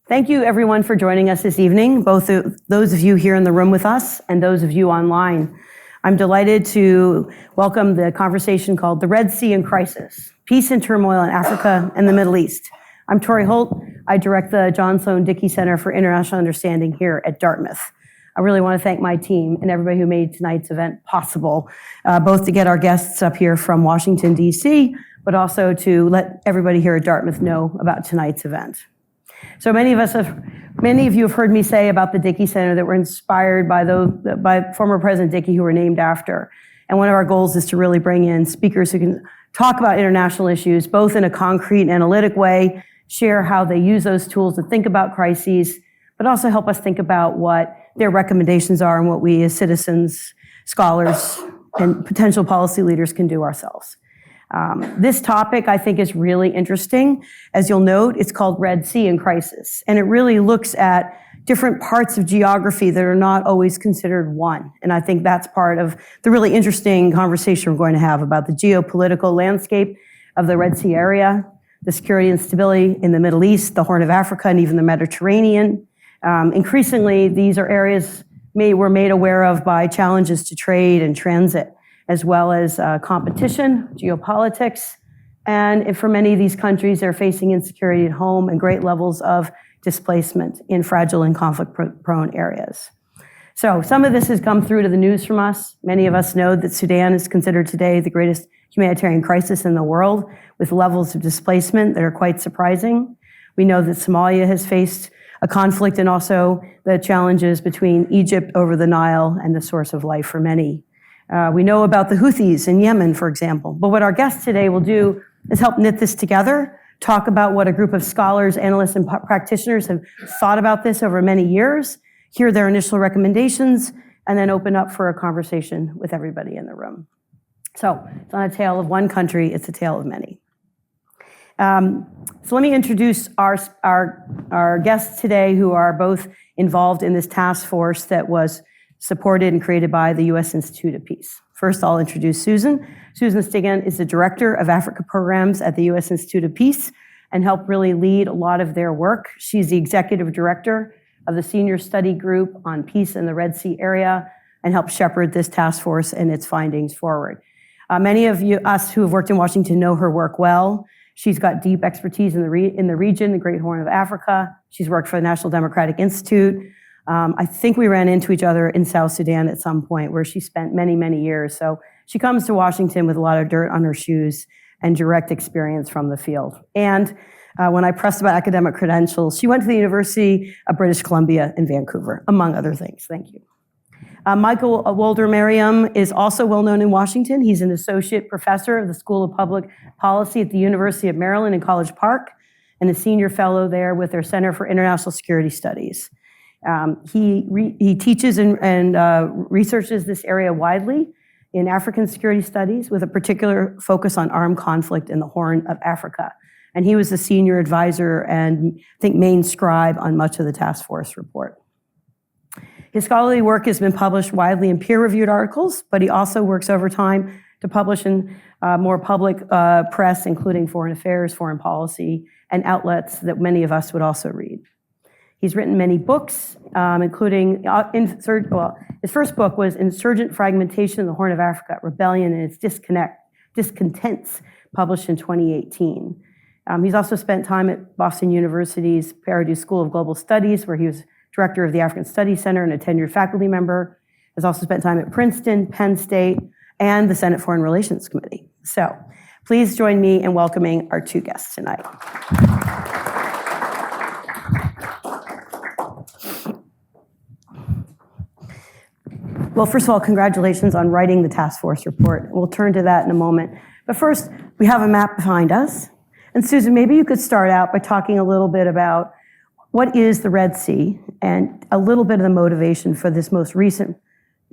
Thank you everyone for joining us this evening, both those of you here in the room with us and those of you online. I'm delighted to welcome the conversation called The Red Sea in Crisis, Peace and Turmoil in Africa and the Middle East. I'm Tori Holt. I direct the John Sloan Dickey Center for International Understanding here at Dartmouth. I really want to thank my team and everybody who made tonight's event possible, both to get our guests up here from Washington, D.C., but also to let everybody here at Dartmouth know about tonight's event. So many of you have heard me say about the Dickey Center that we're inspired by former President Dickey, who were named after. And one of our goals is to really bring in speakers who can talk about international issues, both in a concrete and analytic way, share how they use those tools to think about crises, but also help us think about what their recommendations are and what we as citizens, scholars, and potential policy leaders can do ourselves. This topic, I think, is really interesting. As you'll note, it's called Red Sea in Crisis, and it really looks at different parts of geography that are not always considered one. And I think that's part of the really interesting conversation we're going to have about the geopolitical landscape of the Red Sea area, the security and stability in the Middle East, the Horn of Africa, and even the Mediterranean. Increasingly, these are areas we're made aware of by challenges to trade and transit, as well as competition, geopolitics, and for many of these countries, they're facing insecurity at home and great levels of displacement in fragile and conflict-prone areas. So some of this has come through to the news from us. Many of us know that Sudan is considered today the greatest humanitarian crisis in the world, with levels of displacement that are quite surprising. We know that Somalia has faced a conflict and also the challenges between Egypt over the Nile and the source of life for many. We know about the Houthis in Yemen, for example. But what our guests today will do is help knit this together, talk about what a group of scholars, analysts, and practitioners have thought about this over many years, hear their initial recommendations, and then open up for a conversation with everybody in the room. So it's not a tale of one country, it's a tale of many. So let me introduce our guests today, who are both involved in this task force that was supported and created by the U.S. Institute of Peace. First, I'll introduce Susan. Susan Stigant is the Director of Africa Programs at the U.S. Institute of Peace and helped really lead a lot of their work. She's the Executive Director of the Senior Study Group on Peace in the Red Sea area and helped shepherd this task force and its findings forward. Many of us who have worked in Washington know her work well. She's got deep expertise in the region, the Great Horn of Africa. She's worked for the National Democratic Institute. I think we ran into each other in South Sudan at some point, where she spent many, many years. So she comes to Washington with a lot of dirt on her shoes and direct experience from the field. And when I pressed about academic credentials, she went to the University of British Columbia in Vancouver, among other things. Thank you. Michael Woldemariam is also well known in Washington. He's an associate professor of the School of Public Policy at the University of Maryland in College Park and a senior fellow there with their Center for International Security Studies. He teaches and researches this area widely in African security studies, with a particular focus on armed conflict in the Horn of Africa. And he was the senior advisor and I think main scribe on much of the task force report. His scholarly work has been published widely in peer-reviewed articles, but he also works overtime to publish in more public press, including foreign affairs, foreign policy, and outlets that many of us would also read. He's written many books, including, his first book was Insurgent Fragmentation in the Horn of Africa, Rebellion and Its Discontents, published in 2018. He's also spent time at Boston University's Perdue School of Global Studies, where he was director of the African Studies Center and a tenured faculty member. Has also spent time at Princeton, Penn State, and the Senate Foreign Relations Committee. So please join me in welcoming our two guests tonight. Well, first of all, congratulations on writing the task force report. We'll turn to that in a moment. But first, we have a map behind us. And Susan, maybe you could start out by talking a little bit about what is the Red Sea and a little bit of the motivation for this most recent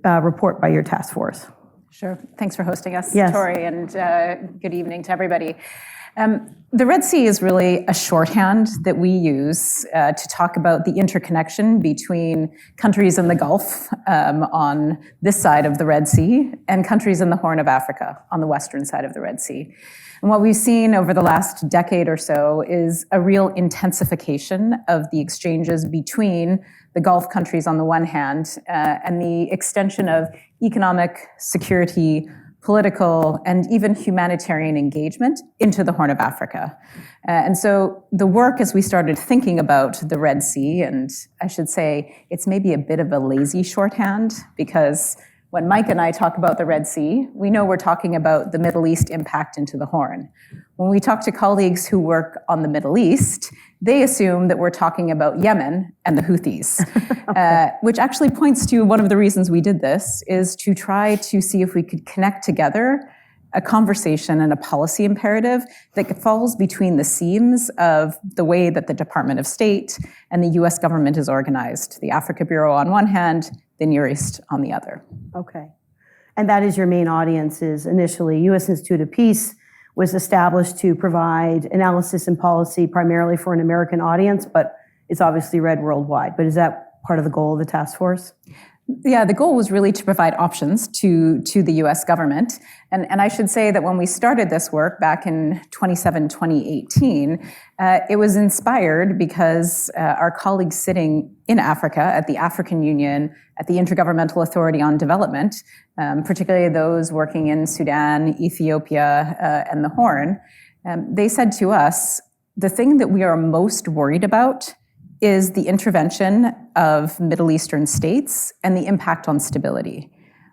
report by your task force. Sure. Thanks for hosting us, Yes. Tori, and good evening to everybody. The Red Sea is really a shorthand that we use to talk about the interconnection between countries in the Gulf on this side of the Red Sea and countries in the Horn of Africa on the western side of the Red Sea. And what we've seen over the last decade or so is a real intensification of the exchanges between the Gulf countries on the one hand and the extension of economic, security, political, and even humanitarian engagement into the Horn of Africa. And so the work, as we started thinking about the Red Sea, and I should say it's maybe a bit of a lazy shorthand, because when Mike and I talk about the Red Sea, we know we're talking about the Middle East impact into the Horn. When we talk to colleagues who work on the Middle East, they assume that we're talking about Yemen and the Houthis, which actually points to one of the reasons we did this, is to try to see if we could connect together a conversation and a policy imperative that falls between the seams of the way that the Department of State and the US government is organized. The Africa Bureau on one hand, the Near East on the other. Okay. And that is your main audience, is initially U.S. Institute of Peace was established to provide analysis and policy primarily for an American audience, but it's obviously read worldwide. But is that part of the goal of the task force? Yeah, the goal was really to provide options to the U.S. government. And I should say that when we started this work back in 2018, it was inspired because our colleagues sitting in Africa at the African Union, at the Intergovernmental Authority on Development, particularly those working in Sudan, Ethiopia, and the Horn, they said to us, the thing that we are most worried about is the intervention of Middle Eastern states and the impact on stability.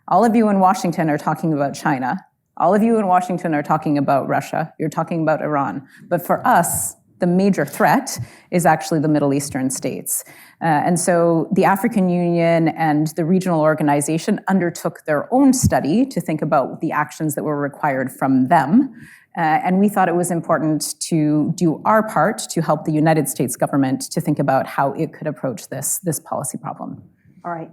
All of you in Washington are talking about China. All of you in Washington are talking about Russia. You're talking about Iran. But for us, the major threat is actually the Middle Eastern states. And so the African Union and the regional organization undertook their own study to think about the actions that were required from them. And we thought it was important to do our part to help the United States government to think about how it could approach this policy problem. All right.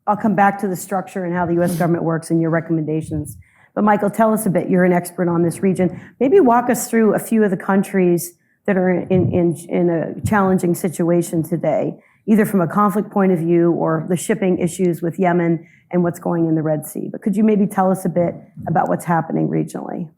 I'll come back to the structure and how the U.S. government works and your recommendations. But Michael, tell us a bit. You're an expert on this region. Maybe walk us through a few of the countries that are in a challenging situation today, either from a conflict point of view or the shipping issues with Yemen and what's going in the Red Sea. But could you maybe tell us a bit about what's happening regionally?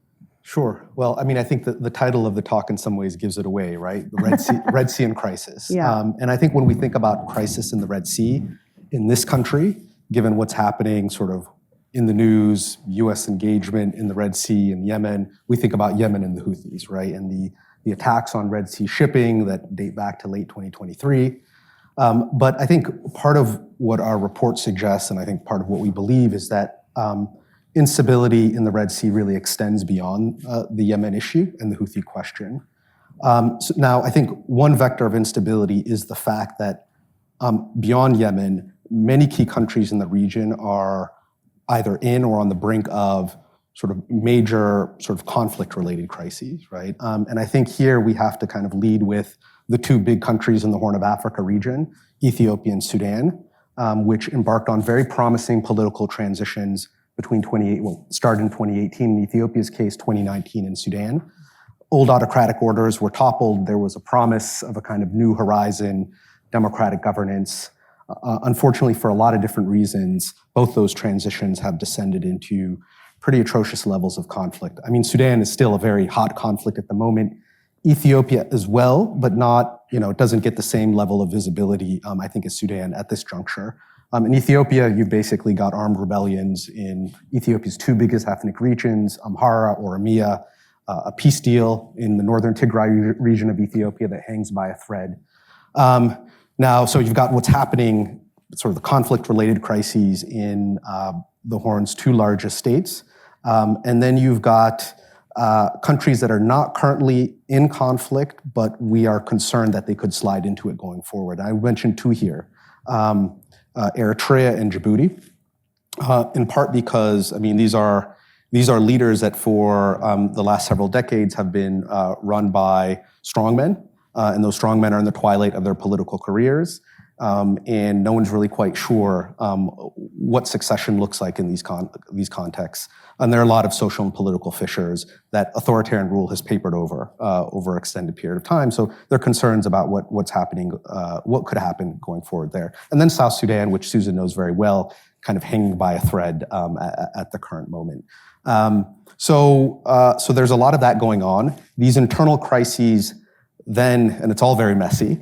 Sure. Well, I mean, I think that the title of the talk in some ways gives it away, right? The Red Sea and crisis. Yeah. And I think when we think about crisis in the Red Sea, in this country, given what's happening sort of in the news, U.S. engagement in the Red Sea and Yemen, we think about Yemen and the Houthis, right? And the attacks on Red Sea shipping that date back to late 2023. But I think part of what our report suggests, and I think part of what we believe, is that instability in the Red Sea really extends beyond the Yemen issue and the Houthi question. So now, I think one vector of instability is the fact that beyond Yemen, many key countries in the region are either in or on the brink of sort of major sort of conflict-related crises, right? And I think here we have to kind of lead with the two big countries in the Horn of Africa region, Ethiopia and Sudan, which embarked on very promising political transitions started in 2018 in Ethiopia's case, 2019 in Sudan. Old autocratic orders were toppled. There was a promise of a kind of new horizon, democratic governance. Unfortunately, for a lot of different reasons, both those transitions have descended into pretty atrocious levels of conflict. I mean, Sudan is still a very hot conflict at the moment. Ethiopia as well, but not, it doesn't get the same level of visibility, I think, as Sudan at this juncture. In Ethiopia, you've basically got armed rebellions in Ethiopia's two biggest ethnic regions, Amhara or Oromia, a peace deal in the northern Tigray region of Ethiopia that hangs by a thread. Now, so you've got what's happening, sort of the conflict-related crises in the Horn's two largest states. And then you've got countries that are not currently in conflict, but we are concerned that they could slide into it going forward. I mentioned two here. Eritrea and Djibouti, in part because, I mean, these are leaders that for the last several decades have been run by strongmen, and those strongmen are in the twilight of their political careers. and no one's really quite sure what succession looks like in these contexts. And there are a lot of social and political fissures that authoritarian rule has papered over extended period of time. So there are concerns about what's happening, what could happen going forward there. And then South Sudan, which Susan knows very well, kind of hanging by a thread at the current moment. So there's a lot of that going on. These internal crises then, and it's all very messy,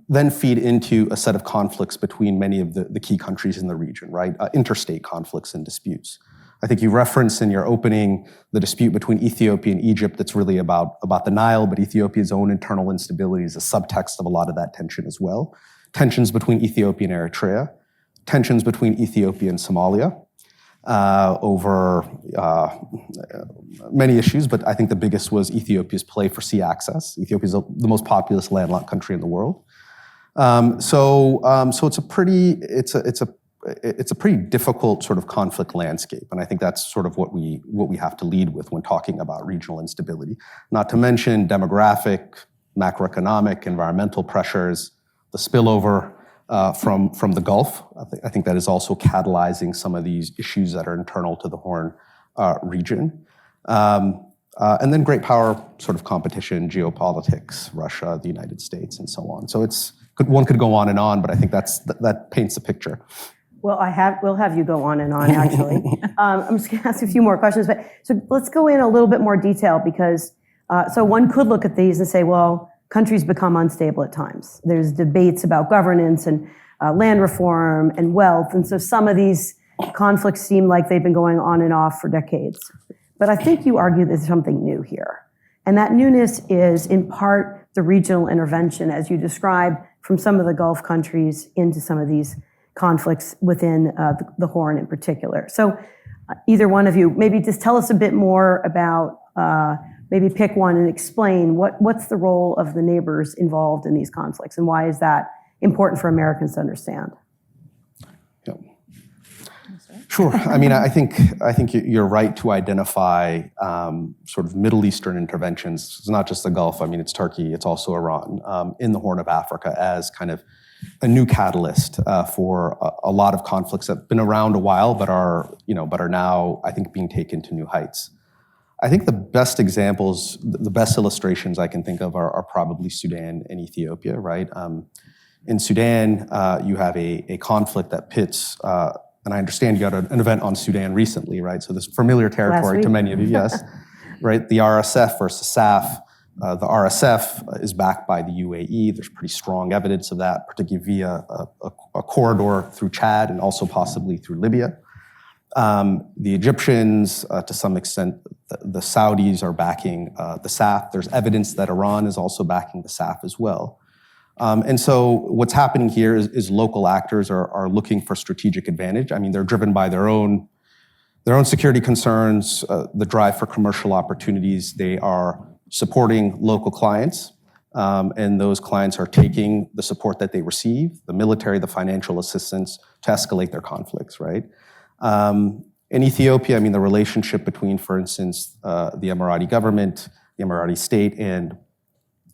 then feed into a set of conflicts between many of the key countries in the region, right? Interstate conflicts and disputes. I think you referenced in your opening the dispute between Ethiopia and Egypt that's really about the Nile, but Ethiopia's own internal instability is a subtext of a lot of that tension as well. Tensions between Ethiopia and Eritrea, tensions between Ethiopia and Somalia, over many issues, but I think the biggest was Ethiopia's play for sea access. Ethiopia is the most populous landlocked country in the world. So it's a pretty difficult sort of conflict landscape, and I think that's sort of what we have to lead with when talking about regional instability. Not to mention demographic, macroeconomic, environmental pressures, the spillover from the Gulf. I think that is also catalyzing some of these issues that are internal to the Horn region. And then great power sort of competition, geopolitics, Russia, the United States, and so on. So one could go on and on, but I think that paints a picture. Well, we'll have you go on and on, actually. I'm just going to ask a few more questions, but so let's go in a little bit more detail because, so one could look at these and say, well, countries become unstable at times. There's debates about governance and land reform and wealth, and so some of these conflicts seem like they've been going on and off for decades. But I think you argue there's something new here. And that newness is in part the regional intervention, as you described, from some of the Gulf countries into some of these conflicts within the Horn in particular. So either one of you, maybe just tell us a bit more about, maybe pick one and explain what's the role of the neighbors involved in these conflicts and why is that important for Americans to understand? Yeah. Sure. I mean, I think you're right to identify sort of Middle Eastern interventions. It's not just the Gulf. I mean, it's Turkey. It's also Iran in the Horn of Africa as kind of a new catalyst for a lot of conflicts that have been around a while, but are now, I think, being taken to new heights. I think the best examples, the best illustrations I can think of are probably Sudan and Ethiopia, right? In Sudan, you have a conflict that pits, and I understand you got an event on Sudan recently, right? So this familiar territory to many of you, yes, right? The RSF versus SAF. The RSF is backed by the UAE. There's pretty strong evidence of that, particularly via a corridor through Chad and also possibly through Libya. The Egyptians, to some extent, the Saudis are backing the SAF. There's evidence that Iran is also backing the SAF as well. And so what's happening here is local actors are looking for strategic advantage. I mean, they're driven by their own security concerns, the drive for commercial opportunities. They are supporting local clients, and those clients are taking the support that they receive, the military, the financial assistance, to escalate their conflicts, right? In Ethiopia, I mean, the relationship between, for instance, the Emirati government, the Emirati state, and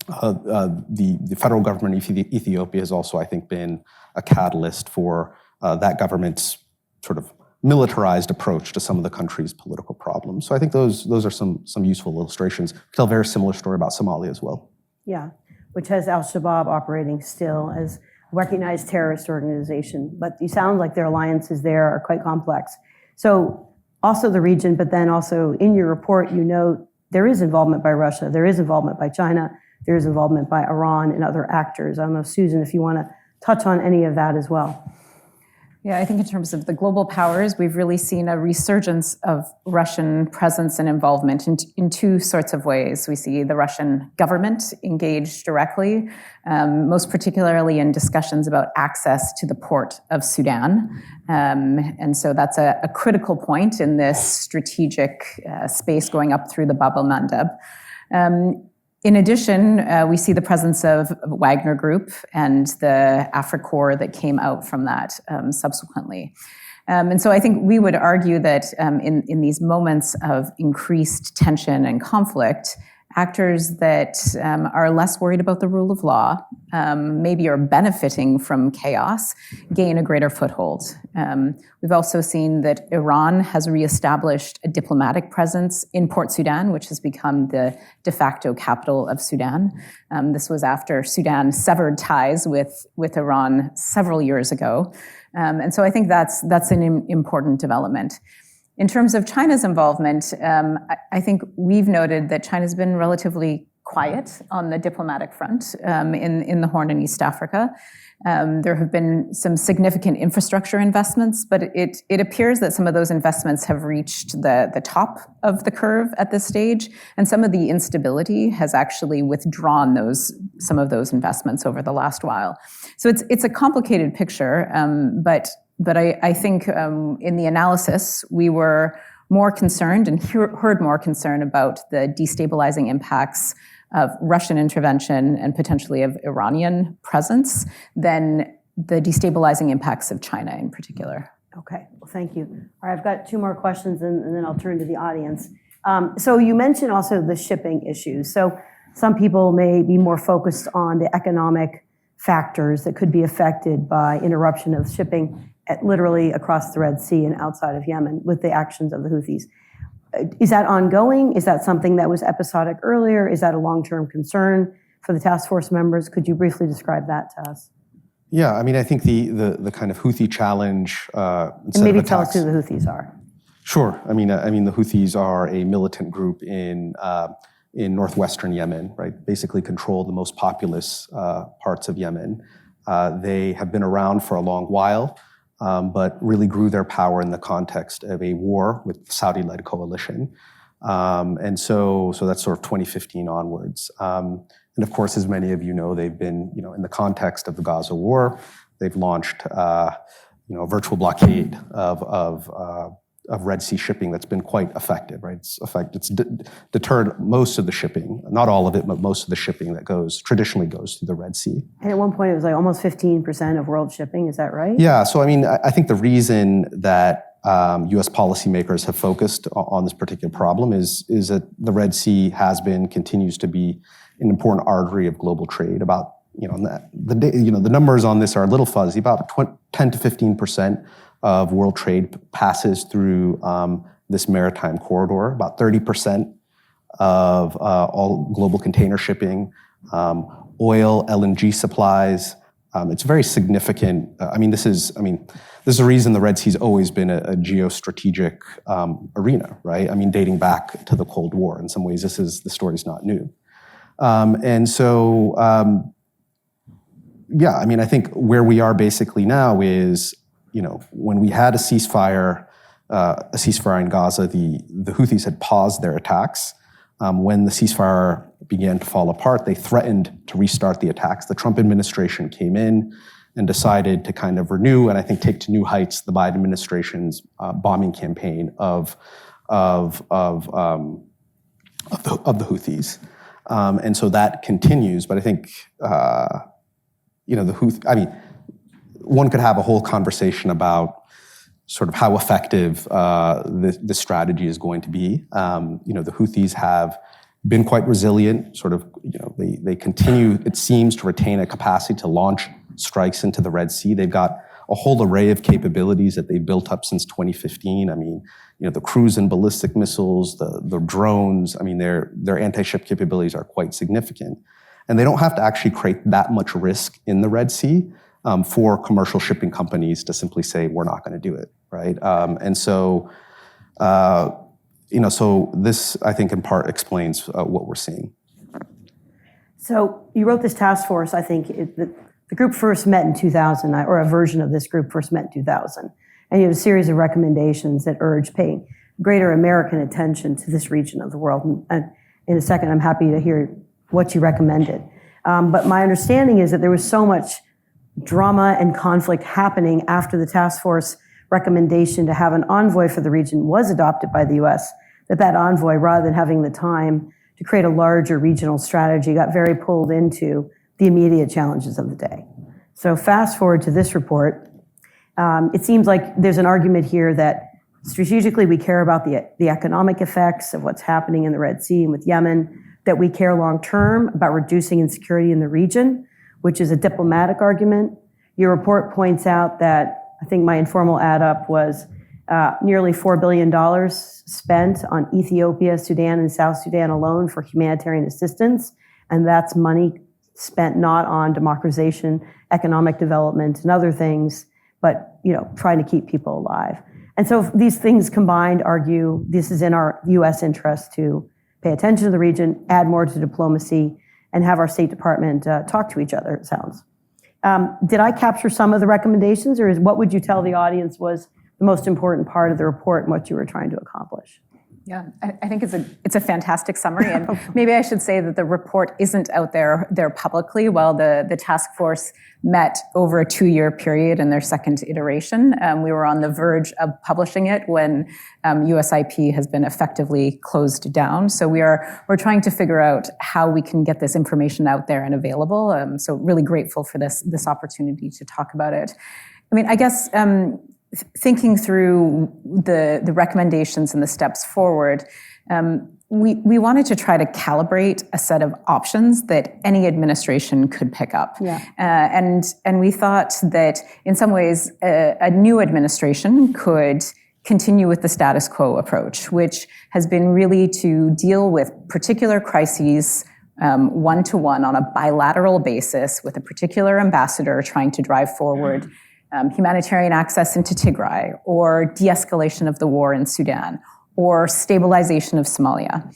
the federal government of Ethiopia has also, I think, been a catalyst for that government's sort of militarized approach to some of the country's political problems. So I think those are some useful illustrations. Tell a very similar story about Somalia as well. Yeah, which has al-Shabaab operating still as a recognized terrorist organization. But you sound like their alliances there are quite complex. So also the region, but then also in your report, you note there is involvement by Russia, there is involvement by China, there is involvement by Iran and other actors. I don't know, Susan, if you want to touch on any of that as well. Yeah, I think in terms of the global powers, we've really seen a resurgence of Russian presence and involvement in two sorts of ways. We see the Russian government engaged directly, most particularly in discussions about access to the port of Sudan. And so that's a critical point in this strategic space going up through the Bab el-Mandeb. In addition, we see the presence of Wagner Group and the AFRICOR that came out from that subsequently. And so I think we would argue that in these moments of increased tension and conflict, actors that are less worried about the rule of law, maybe are benefiting from chaos, gain a greater foothold. We've also seen that Iran has reestablished a diplomatic presence in Port Sudan, which has become the de facto capital of Sudan. This was after Sudan severed ties with Iran several years ago. And so I think that's an important development. In terms of China's involvement, I think we've noted that China's been relatively quiet on the diplomatic front in the Horn and East Africa. There have been some significant infrastructure investments, but it appears that some of those investments have reached the top of the curve at this stage, and some of the instability has actually withdrawn some of those investments over the last while. So it's a complicated picture, but I think in the analysis, we were more concerned and heard more concern about the destabilizing impacts of Russian intervention and potentially of Iranian presence than the destabilizing impacts of China in particular. Okay, well, thank you. All right, I've got two more questions and then I'll turn to the audience. So you mentioned also the shipping issues. So some people may be more focused on the economic factors that could be affected by interruption of shipping literally across the Red Sea and outside of Yemen with the actions of the Houthis. Is that ongoing? Is that something that was episodic earlier? Is that a long-term concern for the task force members? Could you briefly describe that to us? Yeah, I mean, I think the kind of Houthi challenge. And maybe tell us who the Houthis are. Sure. I mean, the Houthis are a militant group in northwestern Yemen, right? Basically control the most populous parts of Yemen. They have been around for a long while. But really grew their power in the context of a war with the Saudi-led coalition. And so that's sort of 2015 onwards. And of course, as many of you know, they've been, in the context of the Gaza war, they've launched, a virtual blockade of Red Sea shipping that's been quite effective, right? It's deterred most of the shipping, not all of it, but most of the shipping that traditionally goes through the Red Sea. And at one point it was like almost 15% of world shipping, is that right? Yeah, so I mean, I think the reason that US policymakers have focused on this particular problem is that the Red Sea continues to be an important artery of global trade. About, the numbers on this are a little fuzzy, about 10 to 15% of world trade passes through this maritime corridor. About 30% of all global container shipping, oil, LNG supplies. It's very significant. This is a reason the Red Sea's always been a geostrategic arena, right? I mean, dating back to the Cold War. In some ways, the story's not new. I think where we are basically now is, when we had a ceasefire in Gaza, the Houthis had paused their attacks. When the ceasefire began to fall apart, they threatened to restart the attacks. The Trump administration came in and decided to kind of renew and I think take to new heights the Biden administration's bombing campaign of the Houthis. And so that continues, but I think one could have a whole conversation about sort of how effective this strategy is going to be. The Houthis have been quite resilient. They continue, it seems, to retain a capacity to launch strikes into the Red Sea. They've got a whole array of capabilities that they've built up since 2015. The cruise and ballistic missiles, the drones. Their anti-ship capabilities are quite significant, and they don't have to actually create that much risk in the Red Sea for commercial shipping companies to simply say, we're not going to do it, right? So this, I think, in part explains what we're seeing. So you wrote this task force, I think, the group first met in 2000, or a version of this group first met in 2000. And you had a series of recommendations that urged paying greater American attention to this region of the world. And in a second, I'm happy to hear what you recommended. But my understanding is that there was so much drama and conflict happening after the task force recommendation to have an envoy for the region was adopted by the US, that envoy, rather than having the time to create a larger regional strategy, got very pulled into the immediate challenges of the day. So fast forward to this report, it seems like there's an argument here that strategically we care about the economic effects of what's happening in the Red Sea and with Yemen, that we care long-term about reducing insecurity in the region, which is a diplomatic argument. Your report points out that, I think my informal add-up was nearly $4 billion spent on Ethiopia, Sudan, and South Sudan alone for humanitarian assistance, and that's money spent not on democratization, economic development, and other things, but trying to keep people alive. And so these things combined argue this is in our U.S. interest to pay attention to the region, add more to diplomacy, and have our State Department talk to each other, it sounds. Did I capture some of the recommendations, or what would you tell the audience was the most important part of the report and what you were trying to accomplish? Yeah, I think it's a fantastic summary, and maybe I should say that the report isn't out there publicly. While the task force met over a 2-year period in their second iteration, we were on the verge of publishing it when USIP has been effectively closed down. So we're trying to figure out how we can get this information out there and available. So really grateful for this opportunity to talk about it. I mean, I guess. Thinking through the recommendations and the steps forward, we wanted to try to calibrate a set of options that any administration could pick up. Yeah. And we thought that in some ways a new administration could continue with the status quo approach, which has been really to deal with particular crises one-to-one on a bilateral basis with a particular ambassador trying to drive forward humanitarian access into Tigray, or de-escalation of the war in Sudan, or stabilization of Somalia,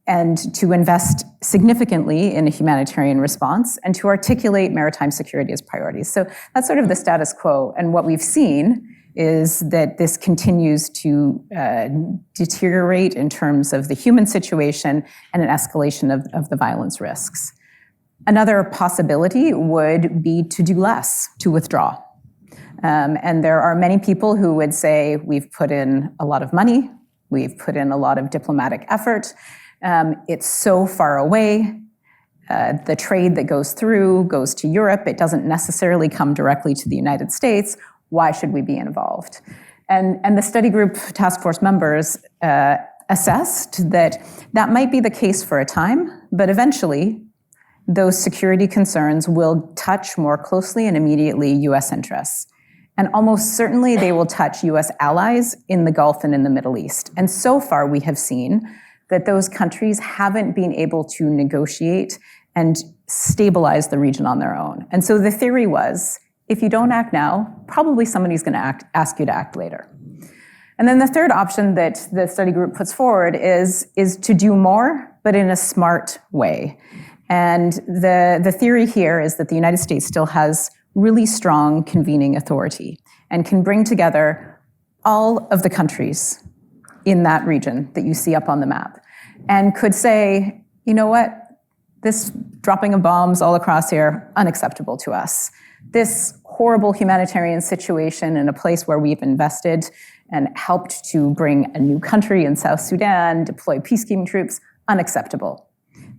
and to invest significantly in a humanitarian response and to articulate maritime security as priorities. So that's sort of the status quo. And what we've seen is that this continues to deteriorate in terms of the human situation and an escalation of the violence risks. Another possibility would be to do less, to withdraw. And there are many people who would say, we've put in a lot of money, we've put in a lot of diplomatic effort, it's so far away, the trade that goes to Europe, it doesn't necessarily come directly to the United States, why should we be involved? And the study group task force members assessed that might be the case for a time, but eventually, those security concerns will touch more closely and immediately U.S. interests. And almost certainly they will touch U.S. allies in the Gulf and in the Middle East. And so far we have seen that those countries haven't been able to negotiate and stabilize the region on their own. And so the theory was, if you don't act now, probably somebody's going to ask you to act later. And then the third option that the study group puts forward is to do more, but in a smart way. And the theory here is that the United States still has really strong convening authority and can bring together all of the countries in that region that you see up on the map and could say, you know what, this dropping of bombs all across here, unacceptable to us. This horrible humanitarian situation in a place where we've invested and helped to bring a new country in South Sudan, deploy peacekeeping troops, unacceptable.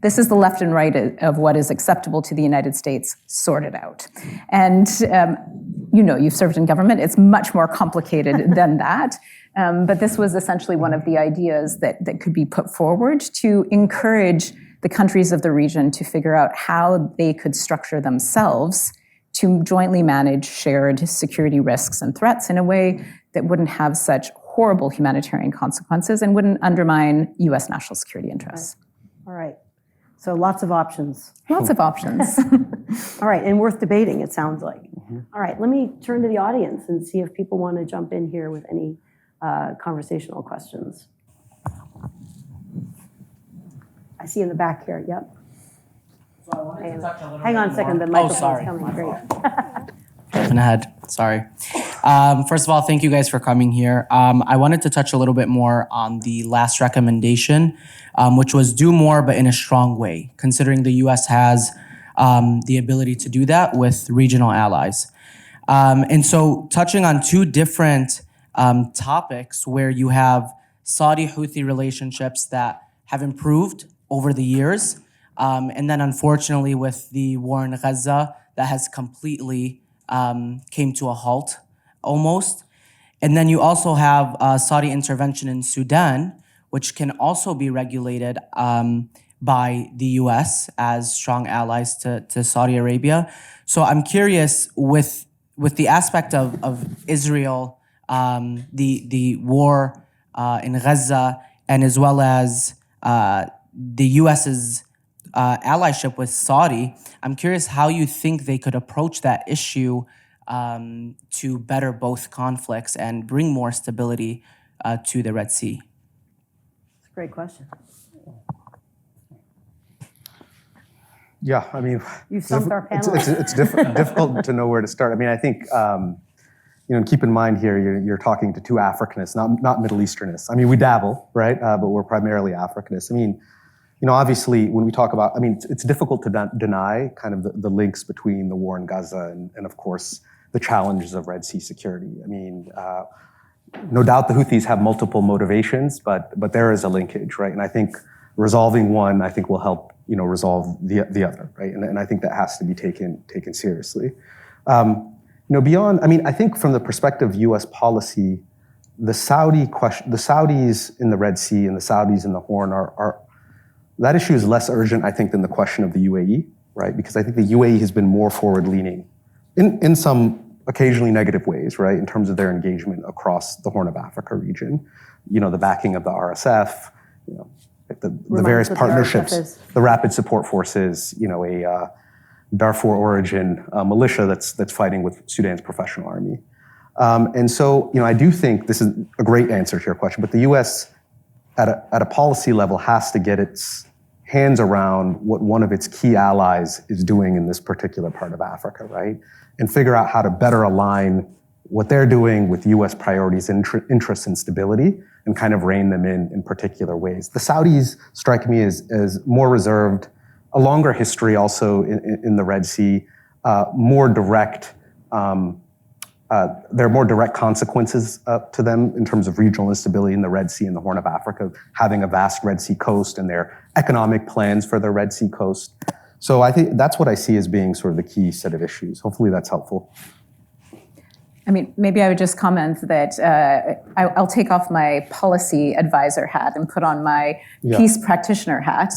This is the left and right of what is acceptable to the United States sorted out. And you've served in government. It's much more complicated than that. But this was essentially one of the ideas that could be put forward to encourage the countries of the region to figure out how they could structure themselves to jointly manage shared security risks and threats in a way that wouldn't have such horrible humanitarian consequences and wouldn't undermine U.S. national security interests. All right. So lots of options. Lots of options. All right, and worth debating, it sounds like. All right, let me turn to the audience and see if people want to jump in here with any conversational questions. I see in the back here, yep. So I wanted to touch a little Hang on a second, the microphone's coming. Great. Jumping ahead, sorry. First of all, thank you guys for coming here. I wanted to touch a little bit more on the last recommendation, which was do more, but in a strong way, considering the U.S. has the ability to do that with regional allies. And so touching on two different topics where you have Saudi-Houthi relationships that have improved over the years, and then unfortunately with the war in Gaza, that has completely came to a halt almost. And then you also have Saudi intervention in Sudan, which can also be regulated by the US as strong allies to Saudi Arabia. So I'm curious with the aspect of Israel, the war in Gaza, and as well as the US's allyship with Saudi, I'm curious how you think they could approach that issue to better both conflicts and bring more stability to the Red Sea. That's a great question. Yeah, I mean, You've stumped our panel. it's difficult to know where to start. I mean, I think, keep in mind here, you're talking to two Africanists, not Middle Easternists. I mean, we dabble, right? But we're primarily Africanists. I mean, obviously, when we talk about, it's difficult to deny kind of the links between the war in Gaza and of course, the challenges of Red Sea security. I mean, no doubt the Houthis have multiple motivations, but there is a linkage, right? And I think resolving one, I think will help, resolve the other, right? And I think that has to be taken seriously. Beyond, I think from the perspective of U.S. policy, the Saudis in the Red Sea and the Saudis in the Horn are that issue is less urgent, I think, than the question of the UAE, right? Because I think the UAE has been more forward-leaning in some occasionally negative ways, right? In terms of their engagement across the Horn of Africa region, the backing of the RSF, the various partnerships, the Rapid Support Forces, a Darfur origin militia that's fighting with Sudan's professional army. And so, I do think this is a great answer to your question, but the U.S. at a policy level has to get its hands around what one of its key allies is doing in this particular part of Africa, right? And figure out how to better align what they're doing with U.S. priorities, interests, and stability, and kind of rein them in particular ways. The Saudis strike me as more reserved, a longer history also in the Red Sea, more direct. There are more direct consequences to them in terms of regional instability in the Red Sea and the Horn of Africa, having a vast Red Sea coast and their economic plans for the Red Sea coast. So I think that's what I see as being sort of the key set of issues. Hopefully that's helpful. Maybe I would just comment that I'll take off my policy advisor hat and put on my peace practitioner hat.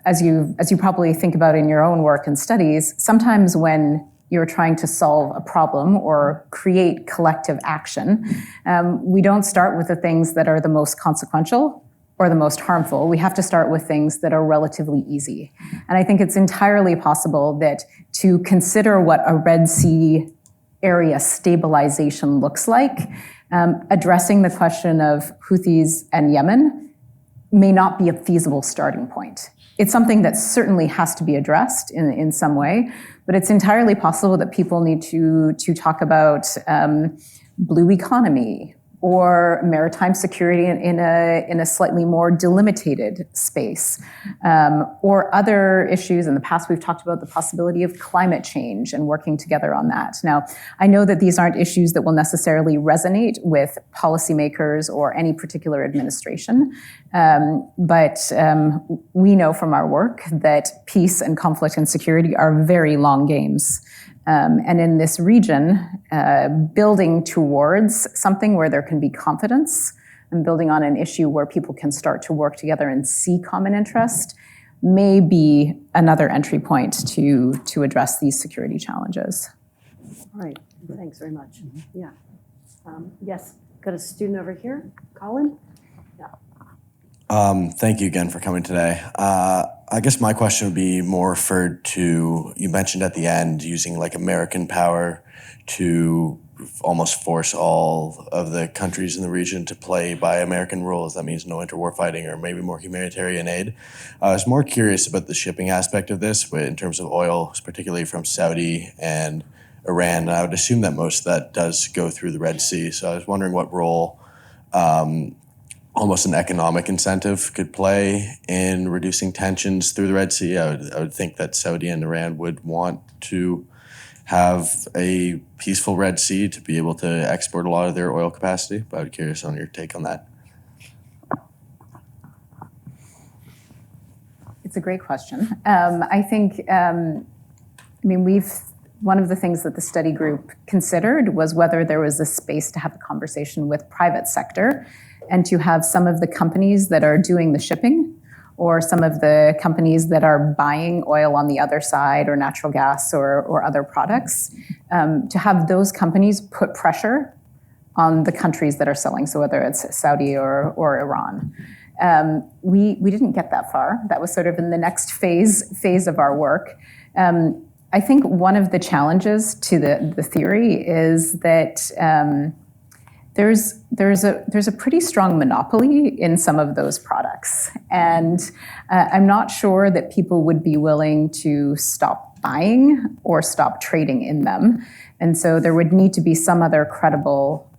As you probably think about in your own work and studies, sometimes when you're trying to solve a problem or create collective action, we don't start with the things that are the most consequential or the most harmful. We have to start with things that are relatively easy. And I think it's entirely possible that to consider what a Red Sea area stabilization looks like, addressing the question of Houthis and Yemen may not be a feasible starting point. It's something that certainly has to be addressed in some way, but it's entirely possible that people need to talk about blue economy or maritime security in a slightly more delimited space, or other issues. In the past, we've talked about the possibility of climate change and working together on that. Now, I know that these aren't issues that will necessarily resonate with policymakers or any particular administration, but we know from our work that peace and conflict and security are very long games. And in this region, building towards something where there can be confidence and building on an issue where people can start to work together and see common interest may be another entry point to address these security challenges. All right, thanks very much. Yeah. Yes, got a student over here, Colin? Yeah. Thank you again for coming today. I guess my question would be more referred to, you mentioned at the end, using like American power to almost force all of the countries in the region to play by American rules. That means no interwar fighting or maybe more humanitarian aid. I was more curious about the shipping aspect of this in terms of oil, particularly from Saudi and Iran. I would assume that most of that does go through the Red Sea. So I was wondering what role almost an economic incentive could play in reducing tensions through the Red Sea. I would think that Saudi and Iran would want to have a peaceful Red Sea to be able to export a lot of their oil capacity. But I'm curious on your take on that. It's a great question. I think, one of the things that the study group considered was whether there was a space to have a conversation with private sector and to have some of the companies that are doing the shipping or some of the companies that are buying oil on the other side or natural gas or other products, to have those companies put pressure on the countries that are selling, so whether it's Saudi or Iran. We didn't get that far. That was sort of in the next phase of our work. I think one of the challenges to the theory is that there's a pretty strong monopoly in some of those products. And I'm not sure that people would be willing to stop buying or stop trading in them. And so there would need to be some other credible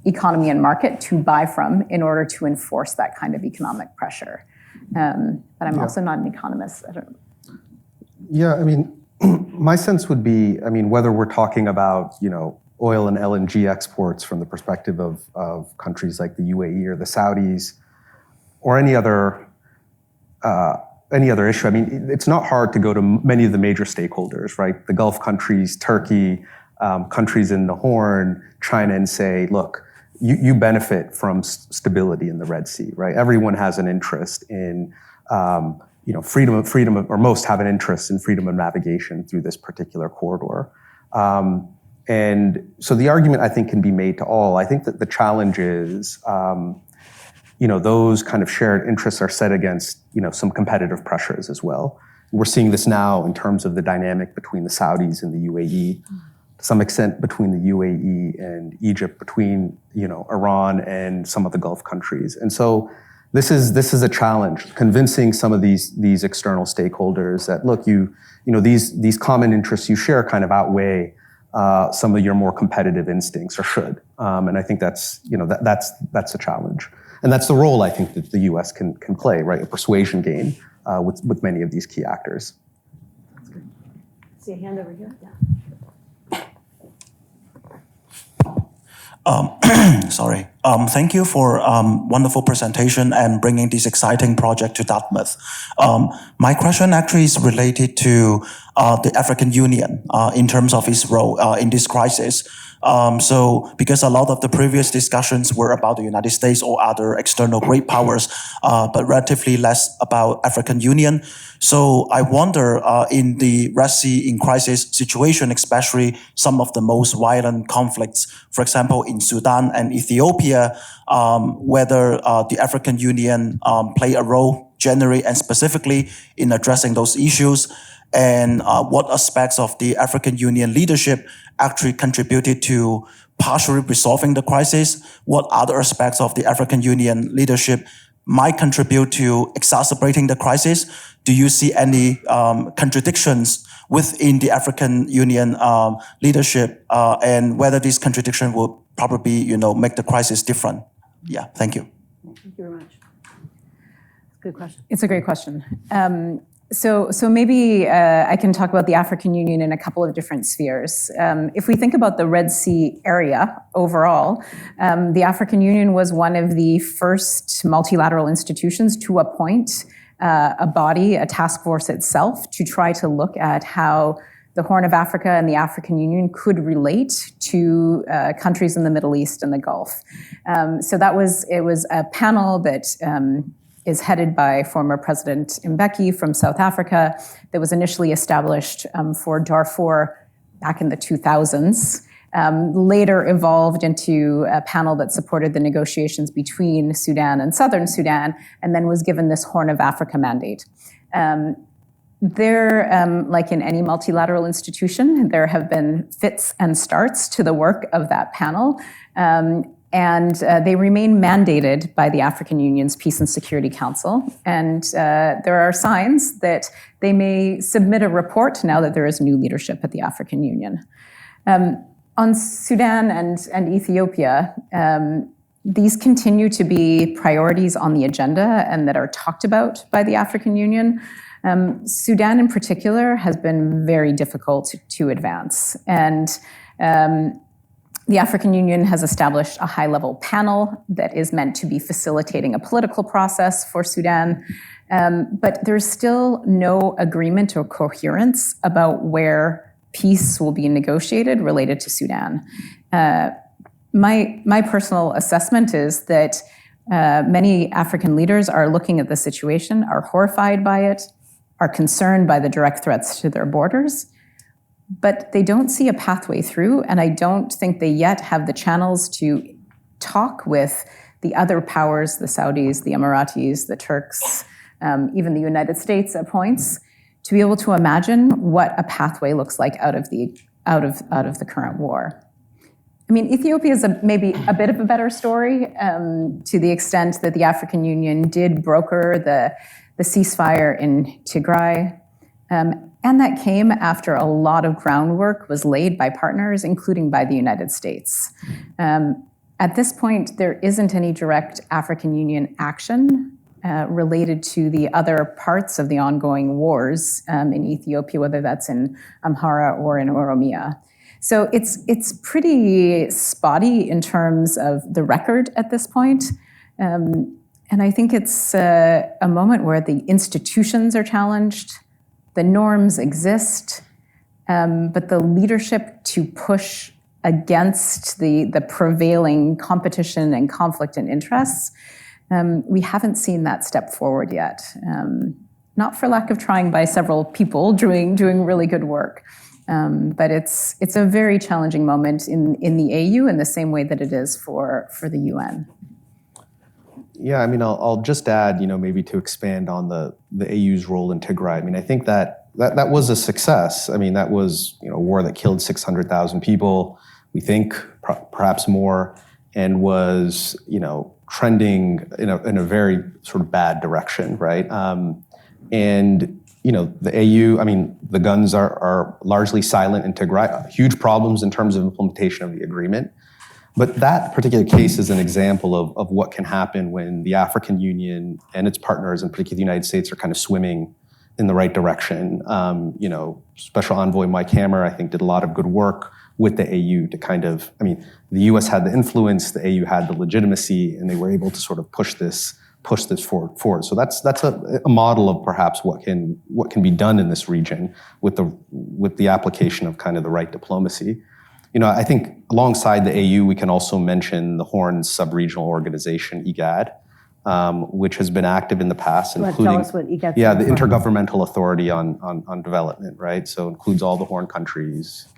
economy and market to buy from in order to enforce that kind of economic pressure. But I'm also not an economist. I don't know. Yeah, I mean, my sense would be, I mean, whether we're talking about, oil and LNG exports from the perspective of countries like the UAE or the Saudis, or any other issue. I mean, it's not hard to go to many of the major stakeholders, right? The Gulf countries, Turkey, countries in the Horn, China, and say, look, you benefit from stability in the Red Sea, right? Everyone has an interest in, freedom of, or most have an interest in freedom of navigation through this particular corridor. And so the argument, I think, can be made to all. I think that the challenge is, those kind of shared interests are set against, some competitive pressures as well. We're seeing this now in terms of the dynamic between the Saudis and the UAE, to some extent between the UAE and Egypt, between, Iran and some of the Gulf countries. And so this is a challenge, convincing some of these external stakeholders that, look, these common interests you share kind of outweigh some of your more competitive instincts, or should. And I think that's a challenge. And that's the role I think that the US can play, right? A persuasion game with many of these key actors. That's good. See a hand over here? Yeah. Sorry. Thank you for wonderful presentation and bringing this exciting project to Dartmouth. My question actually is related to the African Union in terms of its role in this crisis. So because a lot of the previous discussions were about the United States or other external great powers, but relatively less about African Union. So I wonder in the Red Sea in crisis situation, especially some of the most violent conflicts, for example, in Sudan and Ethiopia, whether the African Union play a role generally and specifically in addressing those issues, and what aspects of the African Union leadership actually contributed to partially resolving the crisis, what other aspects of the African Union leadership might contribute to exacerbating the crisis. Do you see any contradictions within the African Union leadership, and whether this contradiction will probably, make the crisis different? Yeah, thank you. Thank you very much. Good question. It's a great question. So maybe I can talk about the African Union in a couple of different spheres. If we think about the Red Sea area overall, the African Union was one of the first multilateral institutions to appoint a body, a task force itself, to try to look at how the Horn of Africa and the African Union could relate to countries in the Middle East and the Gulf. So it was a panel that is headed by former President Mbeki from South Africa, that was initially established for Darfur back in the 2000s, later evolved into a panel that supported the negotiations between Sudan and Southern Sudan, and then was given this Horn of Africa mandate. Like in any multilateral institution, there have been fits and starts to the work of that panel. And they remain mandated by the African Union's Peace and Security Council. And there are signs that they may submit a report now that there is new leadership at the African Union. On Sudan and Ethiopia, these continue to be priorities on the agenda and that are talked about by the African Union. Sudan in particular has been very difficult to advance. And the African Union has established a high-level panel that is meant to be facilitating a political process for Sudan, but there's still no agreement or coherence about where peace will be negotiated related to Sudan. My personal assessment is that Many African leaders are looking at the situation, are horrified by it, are concerned by the direct threats to their borders, but they don't see a pathway through, and I don't think they yet have the channels to talk with the other powers, the Saudis, the Emiratis, the Turks, even the United States at points, to be able to imagine what a pathway looks like out of the current war. I mean, Ethiopia is maybe a bit of a better story to the extent that the African Union did broker the ceasefire in Tigray. And that came after a lot of groundwork was laid by partners, including by the United States. At this point, there isn't any direct African Union action related to the other parts of the ongoing wars in Ethiopia, whether that's in Amhara or in Oromia. So it's pretty spotty in terms of the record at this point. And I think it's a moment where the institutions are challenged, the norms exist, but the leadership to push against the prevailing competition and conflict and interests, we haven't seen that step forward yet. Not for lack of trying by several people doing really good work, but it's a very challenging moment in the AU in the same way that it is for the UN. Yeah, I mean, I'll just add, maybe to expand on the AU's role in Tigray. I mean, I think that was a success. I mean, that was a war that killed 600,000 people, we think, perhaps more, and was trending in a very sort of bad direction, right? And the AU, I mean, the guns are largely silent in Tigray. Huge problems in terms of implementation of the agreement. But that particular case is an example of what can happen when the African Union and its partners, and particularly the United States, are kind of swimming in the right direction. Special Envoy Mike Hammer, I think, did a lot of good work with the AU to kind of, I mean, the US had the influence, the AU had the legitimacy, and they were able to sort of push this forward. So that's a model of perhaps what can be done in this region with the application of kind of the right diplomacy. I think alongside the AU, we can also mention the Horn sub-regional organization, IGAD, which has been active in the past, including tell us what IGAD the stands for. Intergovernmental Authority on Development, right? So it includes all the Horn countries.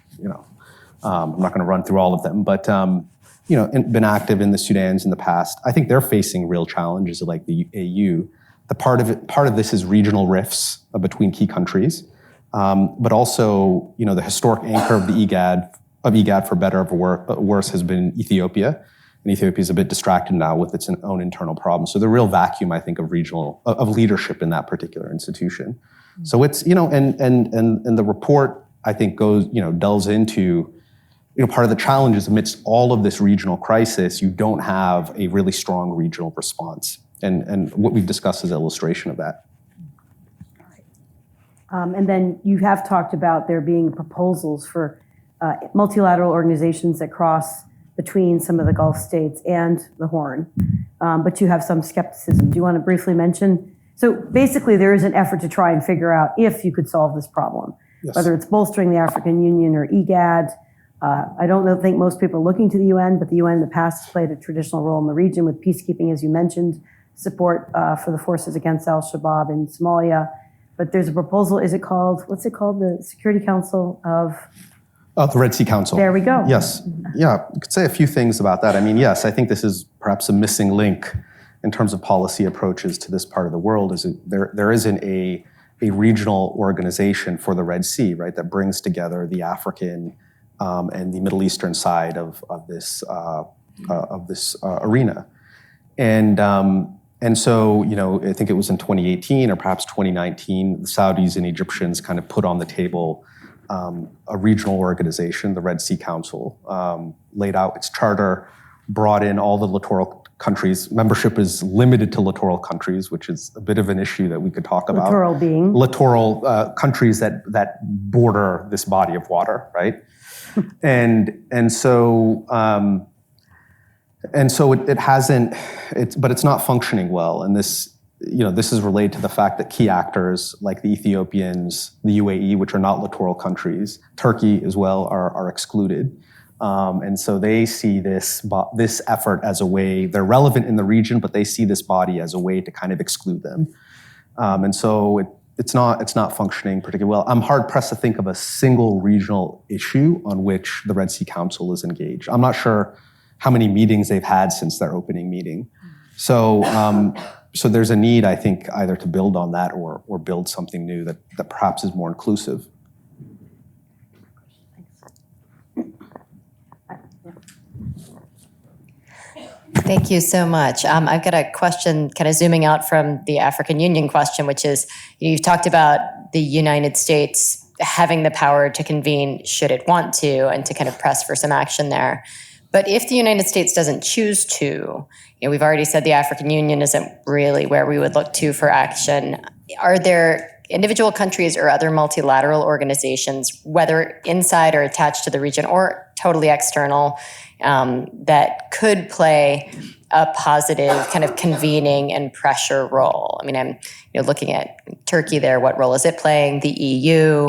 I'm not going to run through all of them, but been active in the Sudans in the past. I think they're facing real challenges like the AU. The part of this is regional rifts between key countries, but also the historic anchor of the IGAD, for better or worse, has been Ethiopia. And Ethiopia is a bit distracted now with its own internal problems. So the real vacuum, I think, of leadership in that particular institution. So it's, and the report, I think, delves into, part of the challenges amidst all of this regional crisis, you don't have a really strong regional response. And what we've discussed is an illustration of that. And then you have talked about there being proposals for multilateral organizations that cross between some of the Gulf states and the Horn, but you have some skepticism. Do you want to briefly mention? So basically, there is an effort to try and figure out if you could solve this problem, Yes. Whether it's bolstering the African Union or IGAD. I don't think most people are looking to the UN, but the UN in the past has played a traditional role in the region with peacekeeping, as you mentioned, support for the forces against al-Shabaab in Somalia. But there's a proposal, what's it called? The Security Council of... The Red Sea Council. There we go. Yes. Yeah, I could say a few things about that. I mean, yes, I think this is perhaps a missing link in terms of policy approaches to this part of the world. There isn't a regional organization for the Red Sea, right, that brings together the African and the Middle Eastern side of this arena. And so, I think it was in 2018 or perhaps 2019, the Saudis and Egyptians kind of put on the table a regional organization, the Red Sea Council, laid out its charter, brought in all the littoral countries. Membership is limited to littoral countries, which is a bit of an issue that we could talk about. Littoral being? Littoral countries that border this body of water, right? and so it hasn't, but it's not functioning well. And this is related to the fact that key actors like the Ethiopians, the UAE, which are not littoral countries, Turkey as well, are excluded. And so they see this effort as a way, they're relevant in the region, but they see this body as a way to kind of exclude them. And so it's not functioning particularly well. I'm hard pressed to think of a single regional issue on which the Red Sea Council is engaged. I'm not sure how many meetings they've had since their opening meeting. So there's a need, I think, either to build on that or build something new that perhaps is more inclusive. Thank you so much. I've got a question kind of zooming out from the African Union question, which is, you've talked about the United States having the power to convene should it want to and to kind of press for some action there. But if the United States doesn't choose to, we've already said the African Union isn't really where we would look to for action. Are there individual countries or other multilateral organizations, whether inside or attached to the region or totally external, that could play a positive kind of convening and pressure role? I mean, I'm looking at Turkey there. What role is it playing? The EU?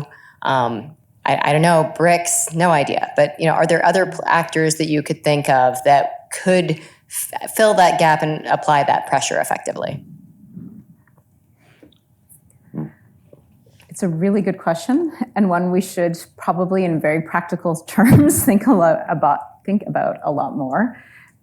I don't know. BRICS? No idea. But are there other actors that you could think of that could fill that gap and apply that pressure effectively? It's a really good question, and one we should probably, in very practical terms, think about a lot more.